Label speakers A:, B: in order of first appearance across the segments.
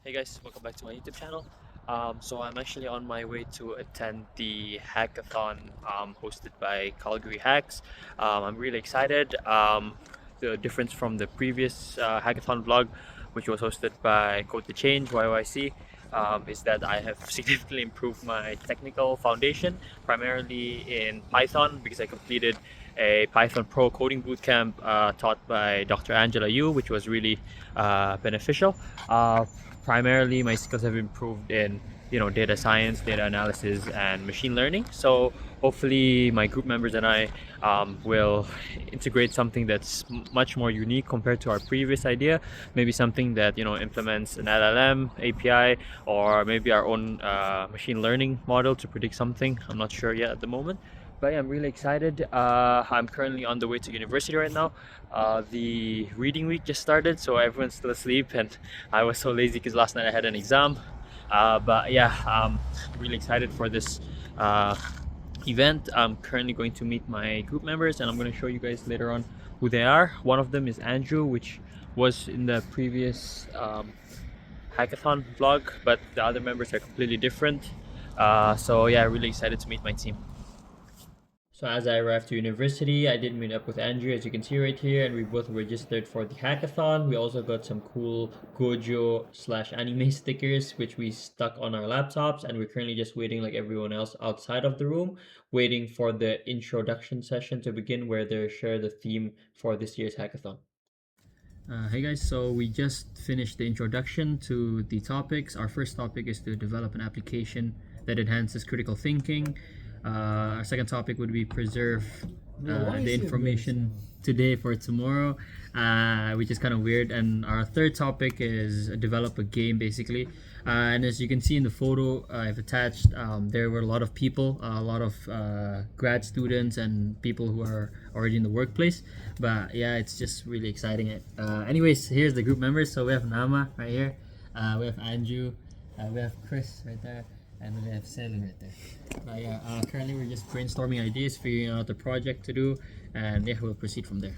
A: Hey guys, welcome back to my YouTube channel. So I'm actually on my way to attend the hackathon hosted by CalgaryHacks. I'm really excited. The difference from the previous hackathon vlog, which was hosted by Code to Change YYC, is that I have significantly improved my technical foundation, primarily in Python, because I completed a Python Pro coding bootcamp taught by Dr. Angela Yu, which was really beneficial. Primarily my skills have improved in data science, data analysis, and machine learning. So hopefully my group members and I will integrate something that's much more unique compared to our previous idea. Maybe something that implements an LLM API, or maybe our own machine learning model to predict something. I'm not sure yet at the moment. But yeah, I'm really excited. I'm currently on the way to university right now. The reading week just started, so everyone's still asleep, and I was so lazy because last night I had an exam. But yeah, I'm really excited for this event. I'm currently going to meet my group members, and I'm going to show you guys later on who they are. One of them is Andrew, which was in the previous hackathon vlog, but the other members are completely different. So yeah, really excited to meet my team. So as I arrived to university, I did meet up with Andrew, as you can see right here, and we both registered for the hackathon. We also got some cool Gojo/anime stickers, which we stuck on our laptops, and we're currently just waiting like everyone else outside of the room, waiting for the introduction session to begin, where they share the theme for this year's hackathon. Hey guys, so we just finished the introduction to the topics. Our first topic is to develop an application that enhances critical thinking. Our second topic would be preserve the information today for tomorrow, which is kind of weird. And our third topic is develop a game, basically. And as you can see in the photo I've attached, there were a lot of people, a lot of grad students and people who are already in the workplace. But yeah, it's just really exciting. Anyways, here's the group members. So we have Nama right here, we have Andrew, we have Chris right there, and we have Sally right there. But yeah, currently we're just brainstorming ideas, figuring out the project to do, and yeah, we'll proceed from there.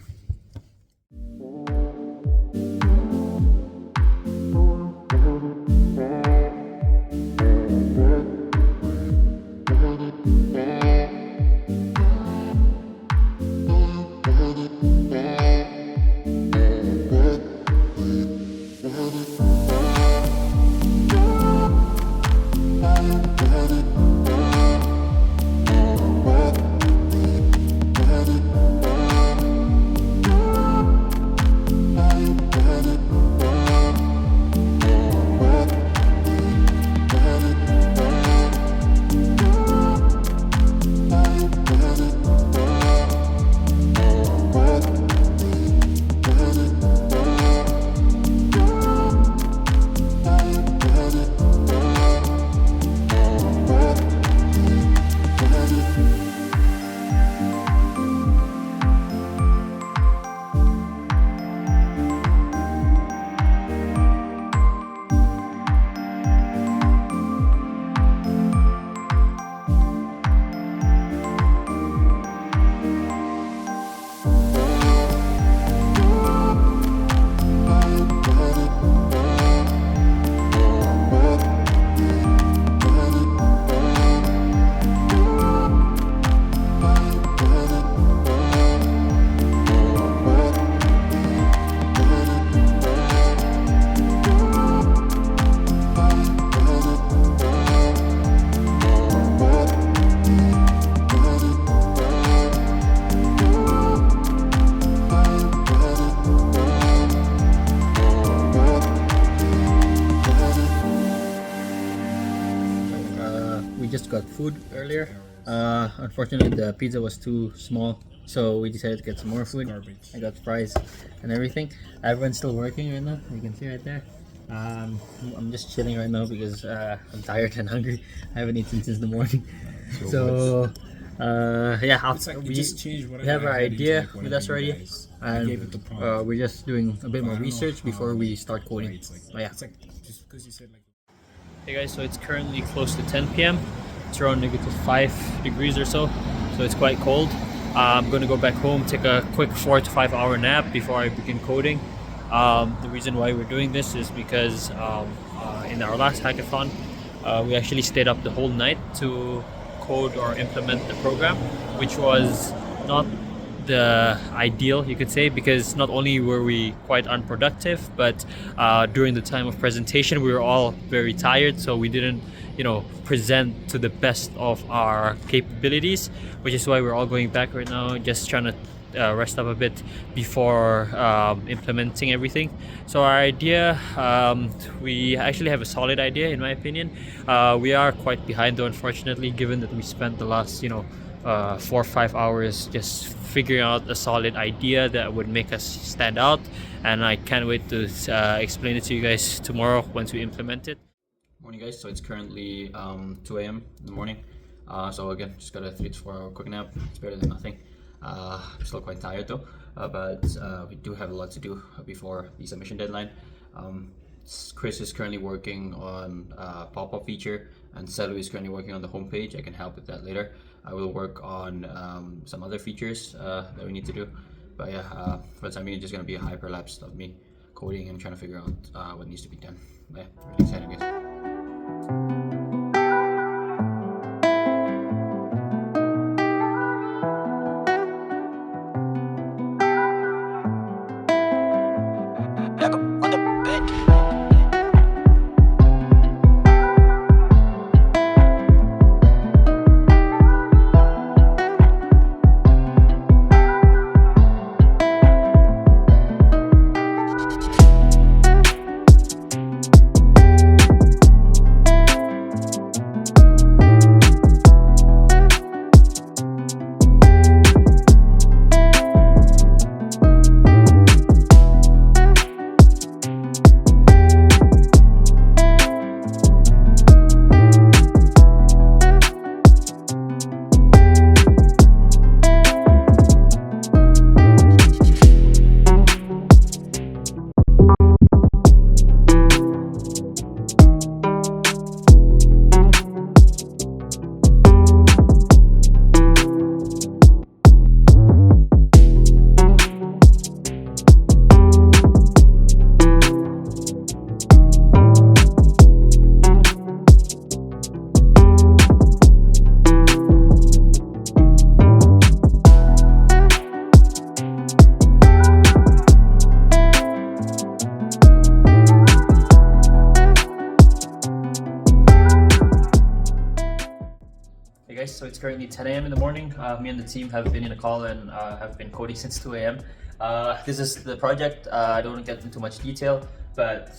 A: We just got food earlier. Unfortunately, the pizza was too small, so we decided to get some more food. I got fries and everything. Everyone's still working right now. You can see right there. I'm just chilling right now because I'm tired and hungry. I haven't eaten since the morning. So yeah, we have our idea with us already, and we're just doing a bit more research before we start coding. But yeah. Hey guys, so it's currently close to 10 p.m. It's around -5 degrees or so it's quite cold. I'm going to go back home, take a quick 4 to 5 hour nap before I begin coding. The reason why we're doing this is because in our last hackathon, we actually stayed up the whole night to code or implement the program, which was not the ideal, you could say, because not only were we quite unproductive, but during the time of presentation, we were all very tired, so we didn't, present to the best of our capabilities, which is why we're all going back right now, just trying to rest up a bit before implementing everything. So our idea, we actually have a solid idea, in my opinion. We are quite behind, though, unfortunately, given that we spent the last 4 or 5 hours just figuring out a solid idea that would make us stand out, and I can't wait to explain it to you guys tomorrow once we implement it.
B: Morning, guys. So it's currently 2 a.m. in the morning. So again, just got a 3 to 4 hour quick nap. It's better than nothing. I'm still quite tired though, but we do have a lot to do before the submission deadline. Chris is currently working on a pop-up feature, and Selu is currently working on the homepage. I can help with that later. I will work on some other features that we need to do. But yeah, for the time being, it's just gonna be a hyperlapse of me coding and trying to figure out what needs to be done. But yeah, really exciting, guys.
A: Hey guys, so it's currently 10 a.m. in the morning. Me and the team have been in a call and have been coding since 2 a.m. This is the project. I don't want to get into much detail, but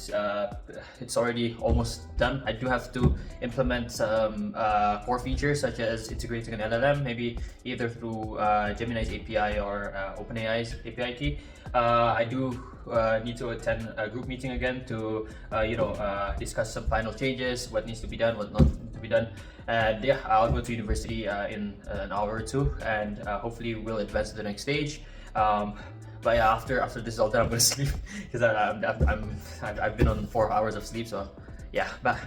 A: it's already almost done. I do have to implement some core features such as integrating an LLM, maybe either through Gemini's API or OpenAI's API key. I do need to attend a group meeting again to discuss some final changes, what needs to be done, what not to be done. And yeah, I'll go to university in an hour or two, and hopefully we'll advance to the next stage. But yeah, after this is all done, I'm gonna sleep because I've been on 4 hours of sleep. So yeah, bye.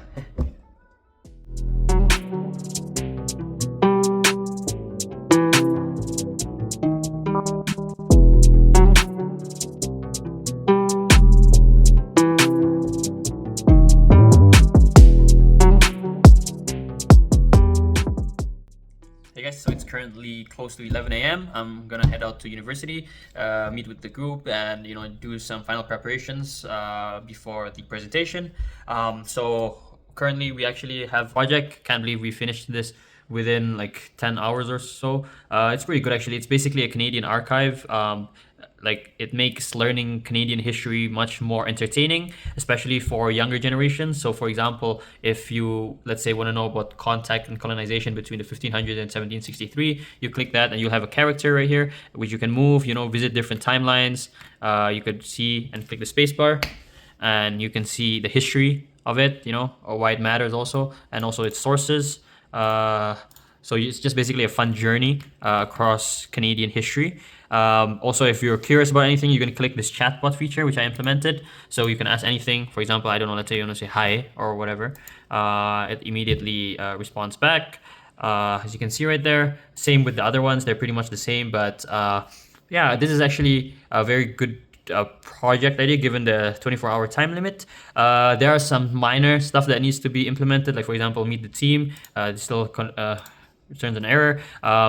A: Hey guys, so it's currently close to 11 a.m. I'm gonna head out to university, meet with the group, and do some final preparations before the presentation. So currently we actually have a project. Can't believe we finished this within like 10 hours or so. It's pretty good actually. It's basically a Canadian archive. It makes learning Canadian history much more entertaining, especially for younger generations. So for example, if you, let's say, want to know about contact and colonization between the 1500s and 1763, you click that and you'll have a character right here, which you can move, visit different timelines. You could see and click the spacebar, and you can see the history of it, or why it matters also, and also its sources. So it's just basically a fun journey across Canadian history. Also, if you're curious about anything, you can click this chatbot feature, which I implemented. So you can ask anything. For example, I don't know, let's say you want to say hi or whatever. It immediately responds back. As you can see right there. Same with the other ones. They're pretty much the same. But yeah, this is actually a very good project idea given the 24-hour time limit. There are some minor stuff that needs to be implemented, like for example, meet the team. Still returns an error.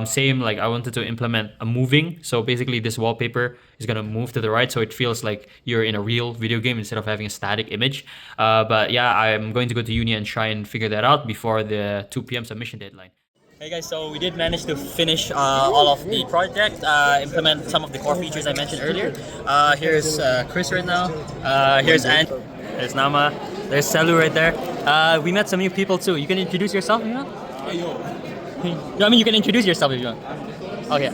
A: Same, like I wanted to implement a moving. So basically, this wallpaper is gonna move to the right, so it feels like you're in a real video game instead of having a static image. But yeah, I'm going to go to uni and try and figure that out before the 2 p.m. submission deadline. Hey guys, so we did manage to finish all of the project, implement some of the core features I mentioned earlier. Here's Chris right now. Here's Ant. There's Nama. There's Selu right there. We met some new people too. You can introduce yourself if you want. I mean, you can introduce yourself if you want. Okay.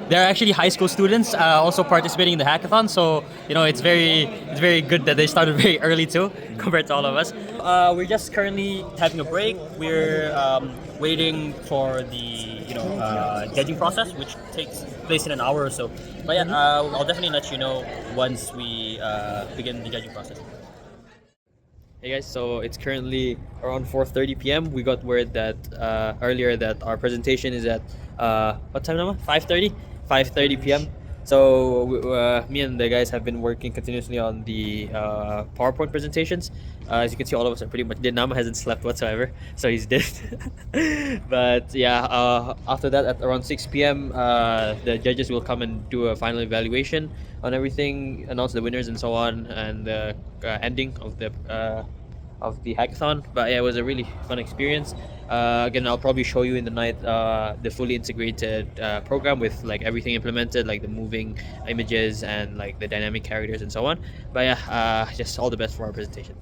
A: They're actually high school students, also participating in the hackathon. So it's very good that they started very early too, compared to all of us. We're just currently having a break. We're waiting for the judging process, which takes place in an hour or so. But yeah, I'll definitely let you know once we begin the judging process. Hey guys, so it's currently around 4:30 p.m. We got word that earlier that our presentation is at what time now? 5:30? 5:30 p.m. So me and the guys have been working continuously on the PowerPoint presentations. As you can see, all of us are pretty much dead. Nama hasn't slept whatsoever, so he's dead. But yeah, after that, at around 6 p.m., the judges will come and do a final evaluation on everything, announce the winners and so on, and the ending of the hackathon. But yeah, it was a really fun experience. Again, I'll probably show you in the night the fully integrated program with like everything implemented, like the moving images and like the dynamic characters and so on. But yeah, just all the best for our presentation.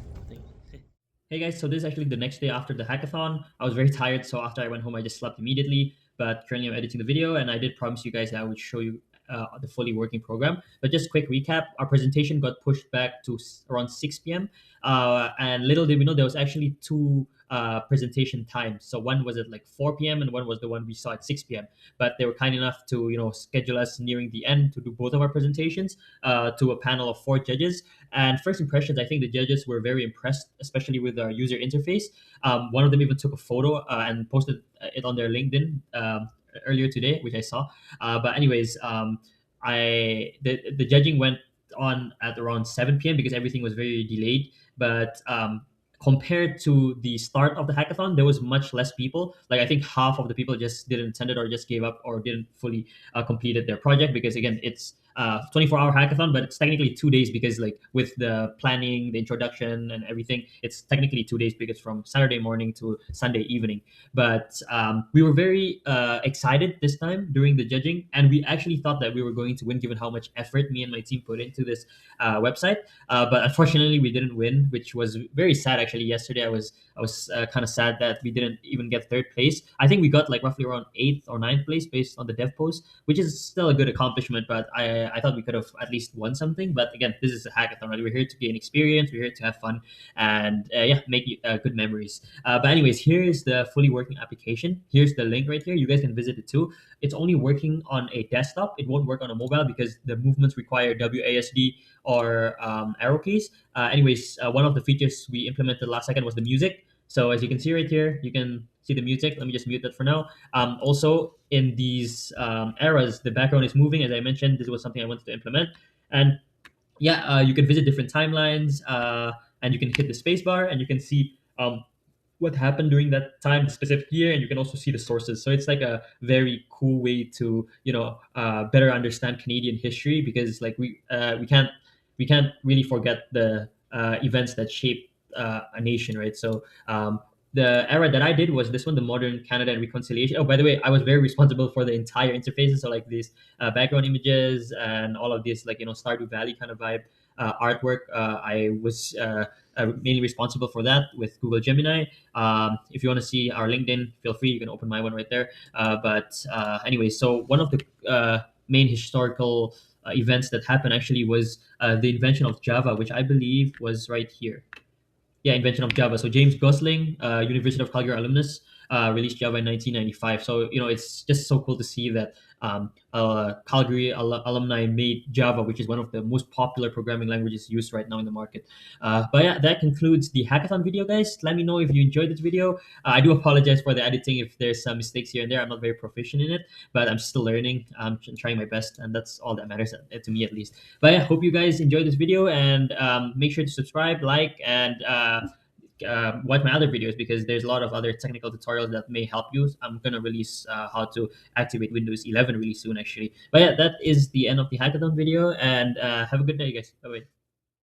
A: Hey guys, so this is actually the next day after the hackathon. I was very tired, so after I went home, I just slept immediately. But currently, I'm editing the video, and I did promise you guys that I would show you the fully working program. But just quick recap: our presentation got pushed back to around 6 p.m. And little did we know there was actually two presentation times. So one was at like 4 p.m. and one was the one we saw at 6 p.m. But they were kind enough to schedule us nearing the end to do both of our presentations to a panel of 4 judges. And first impressions, I think the judges were very impressed, especially with our user interface. One of them even took a photo and posted it on their LinkedIn earlier today, which I saw. But anyways, the judging went on at around 7 p.m. because everything was very delayed. But compared to the start of the hackathon, there was much less people. Like I think half of the people just didn't attend it or just gave up or didn't fully completed their project because again, it's 24-hour hackathon, but it's technically 2 days because like with the planning, the introduction and everything, it's technically 2 days because from Saturday morning to Sunday evening. But we were very excited this time during the judging, and we actually thought that we were going to win given how much effort me and my team put into this website. But unfortunately, we didn't win, which was very sad. Actually, yesterday I was kind of sad that we didn't even get third place. I think we got like roughly around 8th or 9th place based on the dev post, which is still a good accomplishment. But I thought we could have at least won something. But again, this is a hackathon, right? We're here to gain experience. We're here to have fun and make good memories. But anyways, here's the fully working application. Here's the link right here. You guys can visit it too. It's only working on a desktop. It won't work on a mobile because the movements require WASD or arrow keys. Anyways, one of the features we implemented last second was the music. So as you can see right here, you can see the music. Let me just mute that for now. Also, in these eras, the background is moving. As I mentioned, this was something I wanted to implement. And yeah, you can visit different timelines and you can hit the spacebar and you can see what happened during that time, the specific year, and you can also see the sources. So it's like a very cool way to better understand Canadian history because like we can't really forget the events that shaped a nation, right? So the era that I did was this one, the modern Canada and reconciliation. Oh, by the way, I was very responsible for the entire interfaces. So like these background images and all of this, like Stardew Valley kind of vibe artwork. I was mainly responsible for that with Google Gemini. If you want to see our LinkedIn, feel free. You can open my one right there. But anyway, so one of the main historical events that happened actually was the invention of Java, which I believe was right here. Yeah, invention of Java. So James Gosling, University of Calgary alumnus,
C: released Java in 1995. So it's just so cool to see that Calgary alumni made Java, which is one of the most popular programming languages used right now in the market. But yeah, that concludes the hackathon video, guys. Let me know if you enjoyed this video. I do apologize for the editing if there's some mistakes here and there. I'm not very proficient in it, but I'm still learning. I'm trying my best, and that's all that matters to me, at least. But yeah, hope you guys enjoyed this video, and make sure to subscribe, like, and watch my other videos, because there's a lot of other technical tutorials that may help you. I'm gonna release how to activate Windows 11 really soon, actually. But yeah, that is the end of the hackathon video, and have a good day, guys. Bye bye.